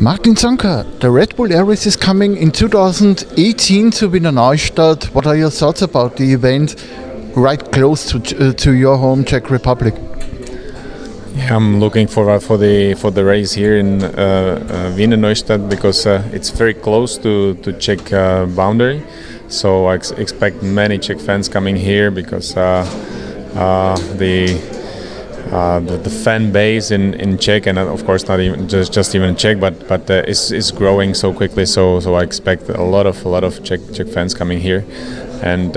Martin Sonka, the Red Bull Air Race is coming in 2018 to Wiener Neustadt. What are your thoughts about the event right close to your home Czech Republic? Yeah, I'm looking forward for the race here in Wiener Neustadt because it's very close to Czech boundary. So I expect many Czech fans coming here because the fan base in Czech, and of course not even just even Czech, but is growing so quickly. So I expect a lot of Czech fans coming here, and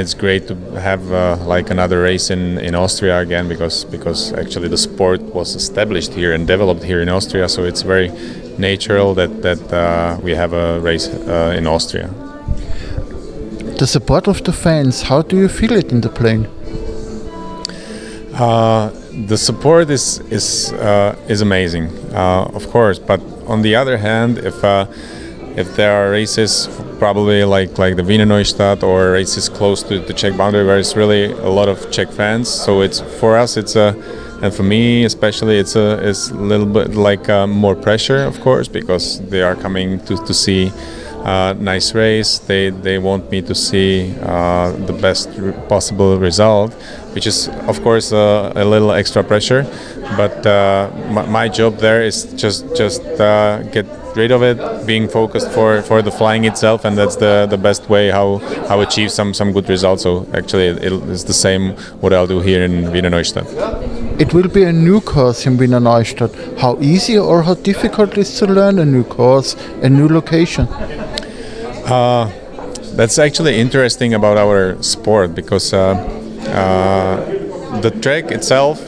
it's great to have like another race in Austria again because actually the sport was established here and developed here in Austria. So it's very natural that we have a race in Austria. The support of the fans, how do you feel it in the plane? The support is amazing, of course. But on the other hand, if there are races, probably like the Wiener Neustadt or races close to the Czech boundary, where it's really a lot of Czech fans, so it's for us, and for me especially, it's a little bit like more pressure, of course, because they are coming to see nice race. They want me to see the best possible result, which is of course a little extra pressure. But my job there is just get rid of it, being focused for the flying itself, and that's the best way how achieve some good results. So actually it's the same what I'll do here in Wiener Neustadt. It will be a new course in Wiener Neustadt. How easy or how difficult is to learn a new course, a new location? That's actually interesting about our sport because the track itself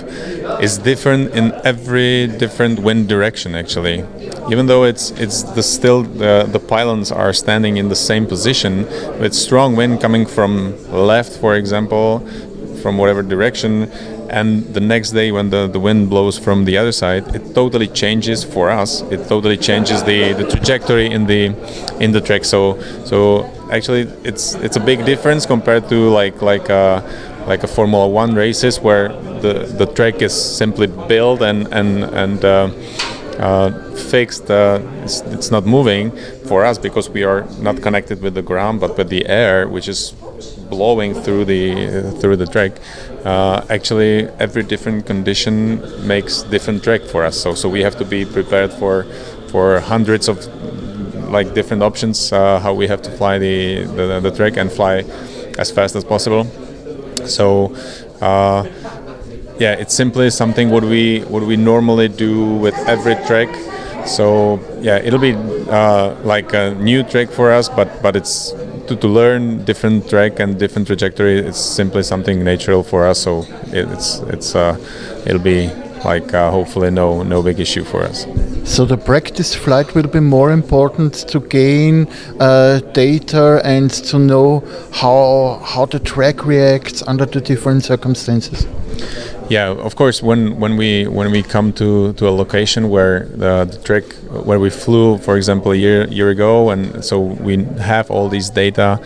is different in every different wind direction. Actually, even though the pylons are standing in the same position, with strong wind coming from left, for example, from whatever direction, and the next day when the wind blows from the other side, it totally changes for us. It totally changes the trajectory in the track. So actually it's a big difference compared to like a Formula One races where the track is simply built and fixed. It's not moving for us because we are not connected with the ground, but with the air, which is blowing through the track. Actually, every different condition makes different track for us. So we have to be prepared for hundreds of like different options how we have to fly the track and fly as fast as possible. So yeah, it's simply something what we normally do with every track. So yeah, it'll be like a new track for us, but it's to learn different track and different trajectory. It's simply something natural for us. So it'll be like hopefully no big issue for us. So the practice flight will be more important to gain data and to know how the track reacts under the different circumstances. Yeah, of course. When we come to a location where the track where we flew, for example, a year ago, and so we have all these data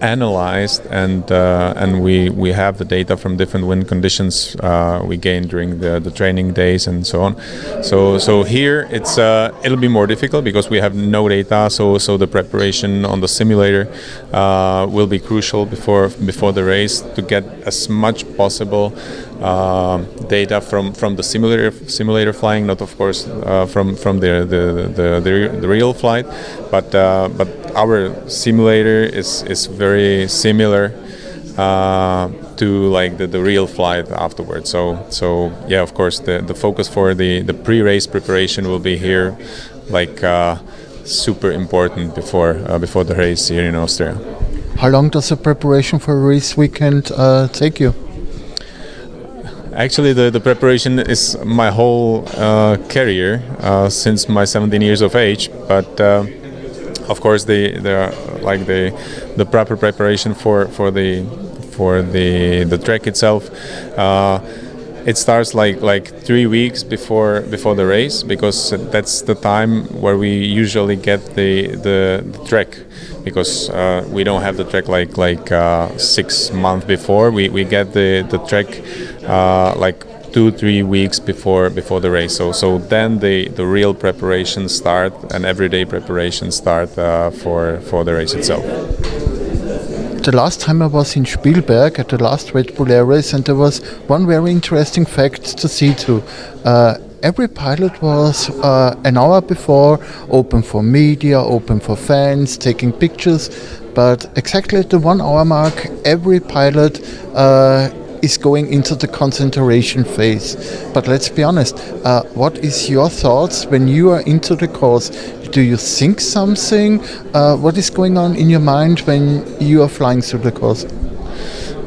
analyzed, and we have the data from different wind conditions we gained during the training days and so on. So here it'll be more difficult because we have no data. So the preparation on the simulator will be crucial before the race to get as much possible data from the simulator flying, not of course from the real flight, but our simulator is very similar to like the real flight afterwards. So yeah, of course the focus for the pre-race preparation will be here, like super important before the race here in Austria. How long does the preparation for a race weekend take you? Actually, the preparation is my whole career since my 17 years of age. But of course, the proper preparation for the track itself. It starts like 3 weeks before the race, because that's the time where we usually get the track, because we don't have the track like 6 months before. We get the track like 2-3 weeks before the race. So then the real preparations start, and everyday preparations start for the race itself. The last time I was in Spielberg at the last Red Bull Air Race, and there was one very interesting fact to see too. Every pilot was an hour before open for media, open for fans, taking pictures, but exactly at the 1 hour mark, every pilot is going into the concentration phase. But let's be honest, what is your thoughts when you are into the course? Do you think something? What is going on in your mind when you are flying through the course?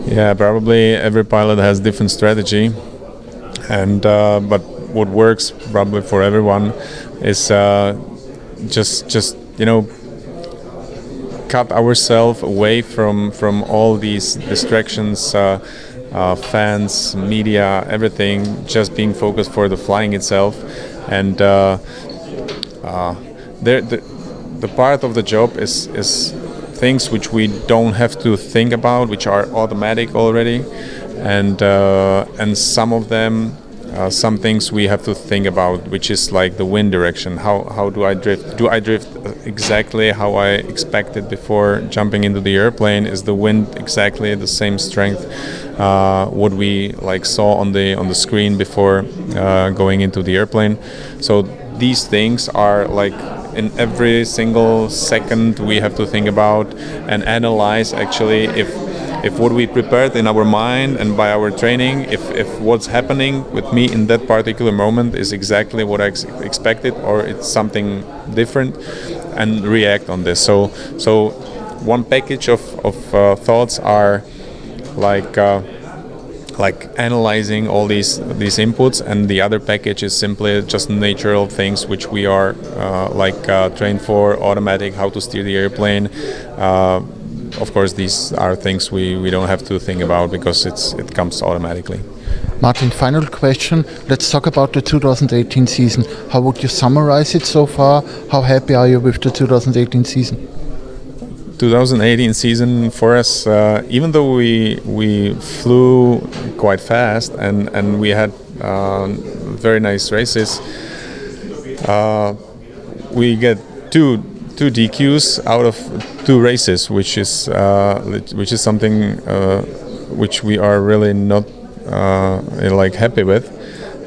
Yeah, probably every pilot has different strategy, and but what works probably for everyone is just cut ourselves away from all these distractions. Fans, media, everything, just being focused for the flying itself, and the part of the job is things which we don't have to think about, which are automatic already, and some of them, some things we have to think about, which is like the wind direction. How do I drift? Do I drift exactly how I expected before jumping into the airplane? Is the wind exactly the same strength what we like saw on the screen before going into the airplane? So these things are like in every single second we have to think about and analyze actually if what we prepared in our mind and by our training, if what's happening with me in that particular moment is exactly what I expected or it's something different, and react on this. So one package of thoughts are like analyzing all these inputs, and the other package is simply just natural things which we are trained for, automatic, how to steer the airplane. Of course, these are things we don't have to think about because it comes automatically. Martin, final question. Let's talk about the 2018 season. How would you summarize it so far? How happy are you with the 2018 season? 2018 season for us, even though we flew quite fast and we had very nice races, we get two DQs out of 2 races, which is something which we are really not happy with,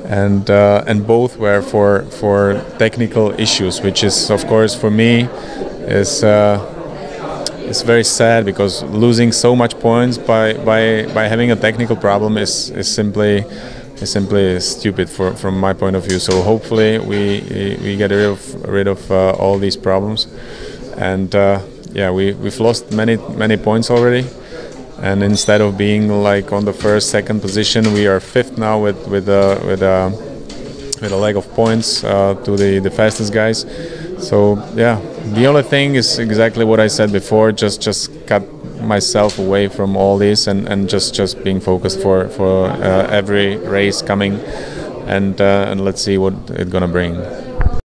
and both were for technical issues, which is of course for me is it's very sad, because losing so much points by having a technical problem is simply stupid from my point of view. So hopefully we get rid of all these problems, and we've lost many points already, and instead of being like on the second position, we are 5th now with a lag of points to the fastest guys. So yeah, the only thing is exactly what I said before, just cut myself away from all this and just being focused for every race coming, and let's see what it's gonna bring.